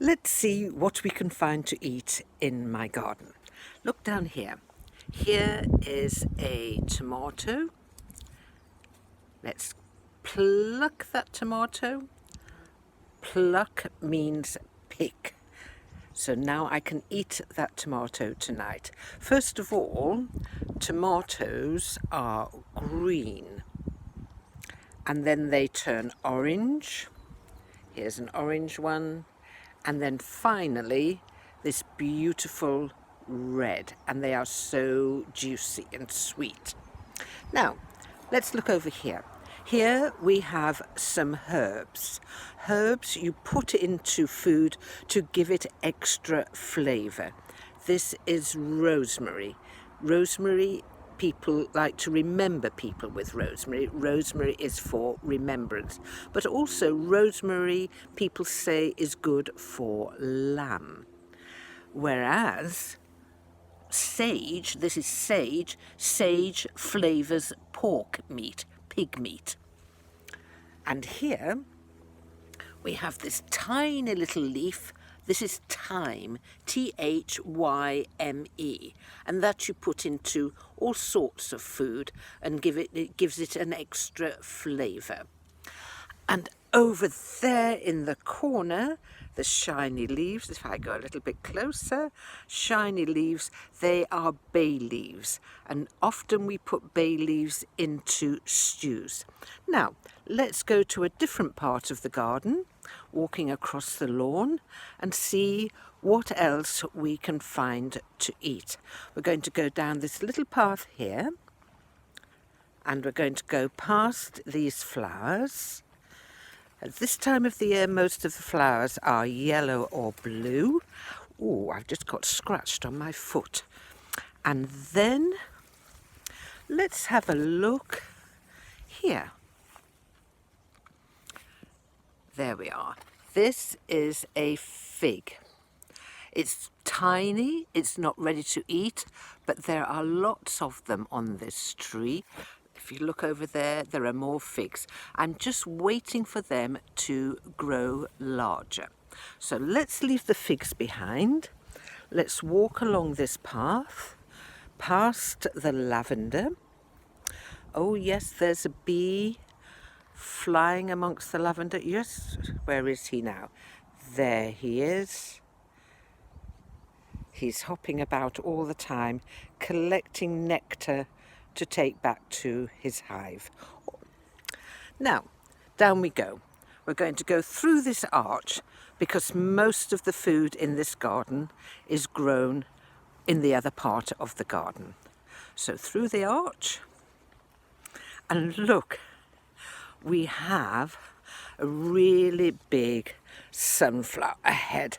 Let's see what we can find to eat in my garden. Look down here. Here is a tomato. Let's pluck that tomato. Pluck means pick. So now I can eat that tomato tonight. First of all, tomatoes are green and then they turn orange. Here's an orange one. And then finally, this beautiful red, and they are so juicy and sweet. Now, let's look over here. Here we have some herbs. Herbs you put into food to give it extra flavour. This is rosemary. Rosemary, people like to remember people with rosemary. Rosemary is for remembrance. But also rosemary, people say, is good for lamb. Whereas sage, this is sage, sage flavours pork meat, pig meat. And here we have this tiny little leaf. This is thyme, Thyme, and that you put into all sorts of food and it gives it an extra flavour. And over there in the corner, the shiny leaves, if I go a little bit closer, shiny leaves, they are bay leaves. And often we put bay leaves into stews. Now, let's go to a different part of the garden, walking across the lawn, and see what else we can find to eat. We're going to go down this little path here, and we're going to go past these flowers. At this time of the year, most of the flowers are yellow or blue. Oh, I've just got scratched on my foot. And then let's have a look here. There we are. This is a fig. It's tiny, it's not ready to eat, but there are lots of them on this tree. If you look over there, there are more figs. I'm just waiting for them to grow larger. So let's leave the figs behind. Let's walk along this path, past the lavender. Oh yes, there's a bee flying amongst the lavender. Yes, where is he now? There he is. He's hopping about all the time, collecting nectar to take back to his hive. Now, down we go. We're going to go through this arch because most of the food in this garden is grown in the other part of the garden. So through the arch, and look, we have a really big sunflower head.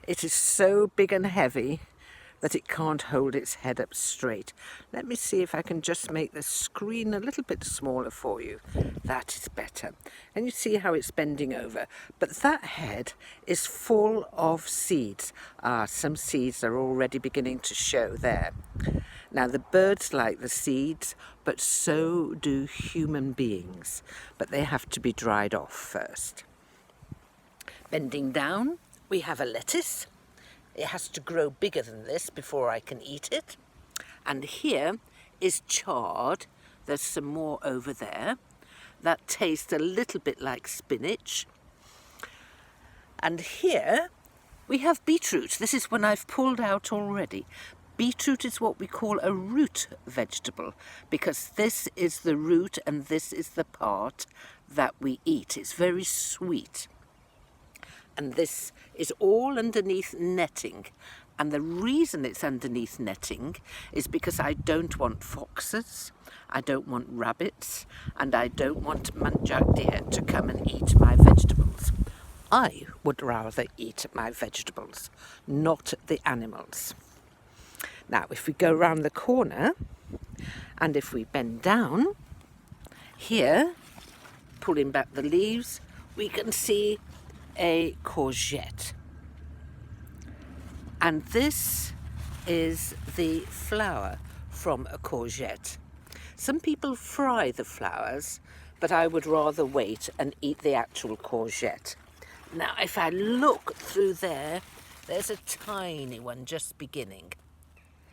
It is so big and heavy that it can't hold its head up straight. Let me see if I can just make the screen a little bit smaller for you. That is better. And you see how it's bending over. But that head is full of seeds. Some seeds are already beginning to show there. Now the birds like the seeds, but so do human beings. But they have to be dried off first. Bending down, we have a lettuce. It has to grow bigger than this before I can eat it. And here is chard. There's some more over there. That tastes a little bit like spinach. And here we have beetroot. This is one I've pulled out already. Beetroot is what we call a root vegetable because this is the root and this is the part that we eat. It's very sweet. And this is all underneath netting. And the reason it's underneath netting is because I don't want foxes, I don't want rabbits, and I don't want muntjac deer to come and eat my vegetables. I would rather eat my vegetables, not the animals. Now, if we go round the corner, and if we bend down, here, pulling back the leaves, we can see a courgette. And this is the flower from a courgette. Some people fry the flowers, but I would rather wait and eat the actual courgette. Now, if I look through there, there's a tiny one just beginning.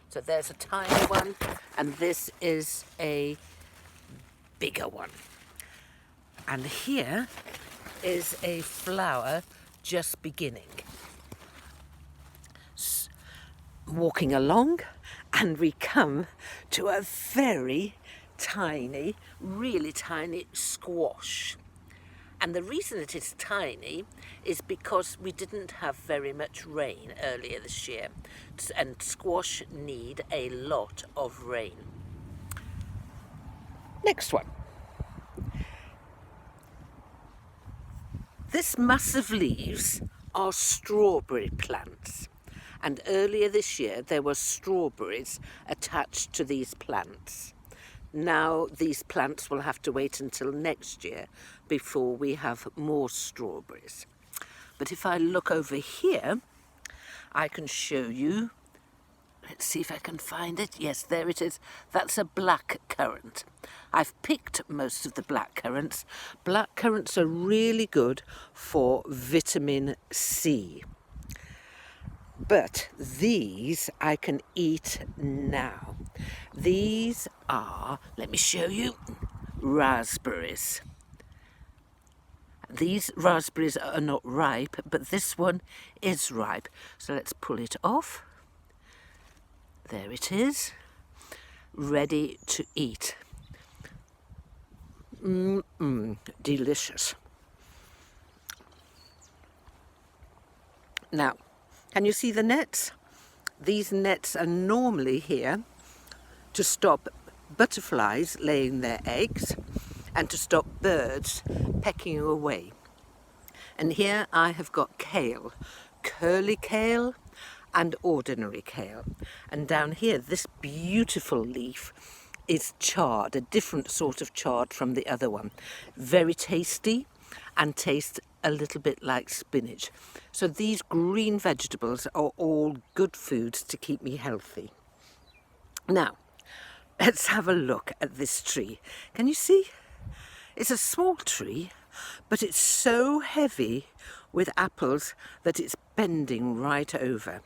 So there's a tiny one, and this is a bigger one. And here is a flower just beginning. Walking along, and we come to a very tiny, really tiny squash. And the reason it is tiny is because we didn't have very much rain earlier this year, and squash need a lot of rain. Next one. This mass of leaves are strawberry plants, and earlier this year there were strawberries attached to these plants. Now these plants will have to wait until next year before we have more strawberries. But if I look over here, I can show you. Let's see if I can find it. Yes, there it is. That's a black currant. I've picked most of the black currants. Black currants are really good for vitamin C. But these I can eat now. These are, let me show you, raspberries. These raspberries are not ripe, but this one is ripe. So let's pull it off. There it is, ready to eat. Delicious. Now, can you see the nets? These nets are normally here to stop butterflies laying their eggs and to stop birds pecking away. And here I have got kale, curly kale and ordinary kale. And down here, this beautiful leaf is chard, a different sort of chard from the other one. Very tasty and tastes a little bit like spinach. So these green vegetables are all good foods to keep me healthy. Now, let's have a look at this tree. Can you see? It's a small tree, but it's so heavy with apples that it's bending right over.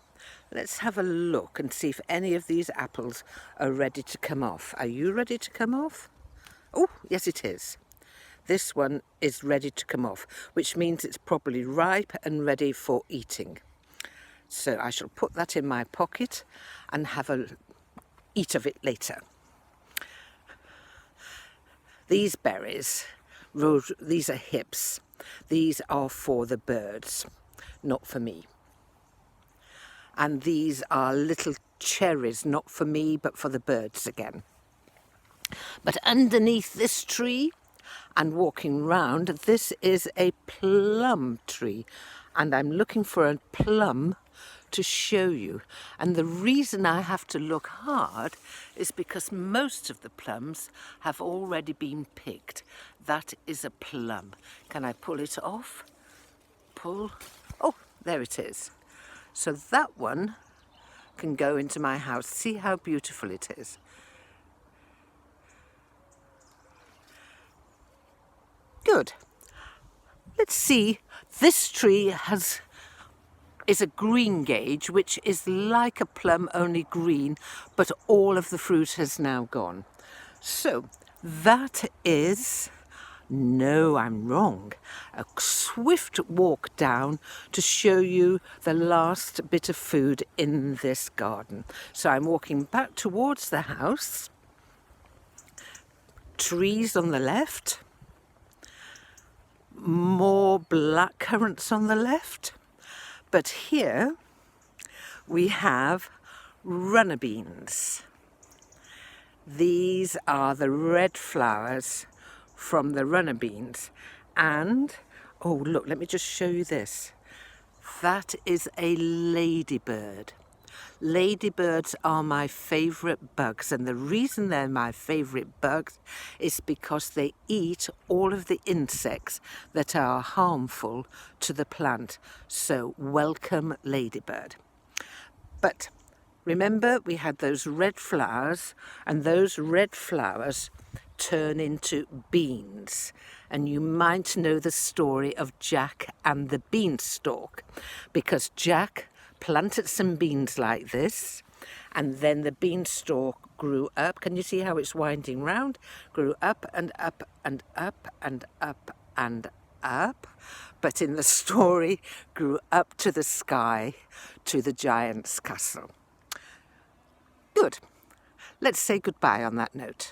Let's have a look and see if any of these apples are ready to come off. Are you ready to come off? Oh, yes it is. This one is ready to come off, which means it's probably ripe and ready for eating. So I shall put that in my pocket and have a eat of it later. These berries, these are hips. These are for the birds, not for me. And these are little cherries, not for me, but for the birds again. But underneath this tree and walking round, this is a plum tree. And I'm looking for a plum to show you. And the reason I have to look hard is because most of the plums have already been picked. That is a plum. Can I pull it off? Pull. Oh, there it is. So that one can go into my house. See how beautiful it is. Good. Let's see. This tree is a green gage, which is like a plum, only green, but all of the fruit has now gone. So that is... No, I'm wrong. A swift walk down to show you the last bit of food in this garden. So I'm walking back towards the house. Trees on the left. More black currants on the left. But here we have runner beans. These are the red flowers from the runner beans. And, oh look, let me just show you this. That is a ladybird. Ladybirds are my favourite bugs, and the reason they're my favourite bugs is because they eat all of the insects that are harmful to the plant. So welcome, ladybird. But remember, we had those red flowers, and those red flowers turn into beans. And you might know the story of Jack and the beanstalk, because Jack planted some beans like this, and then the beanstalk grew up. Can you see how it's winding round? Grew up and up and up and up and up, but in the story grew up to the sky, to the giant's castle. Good. Let's say goodbye on that note.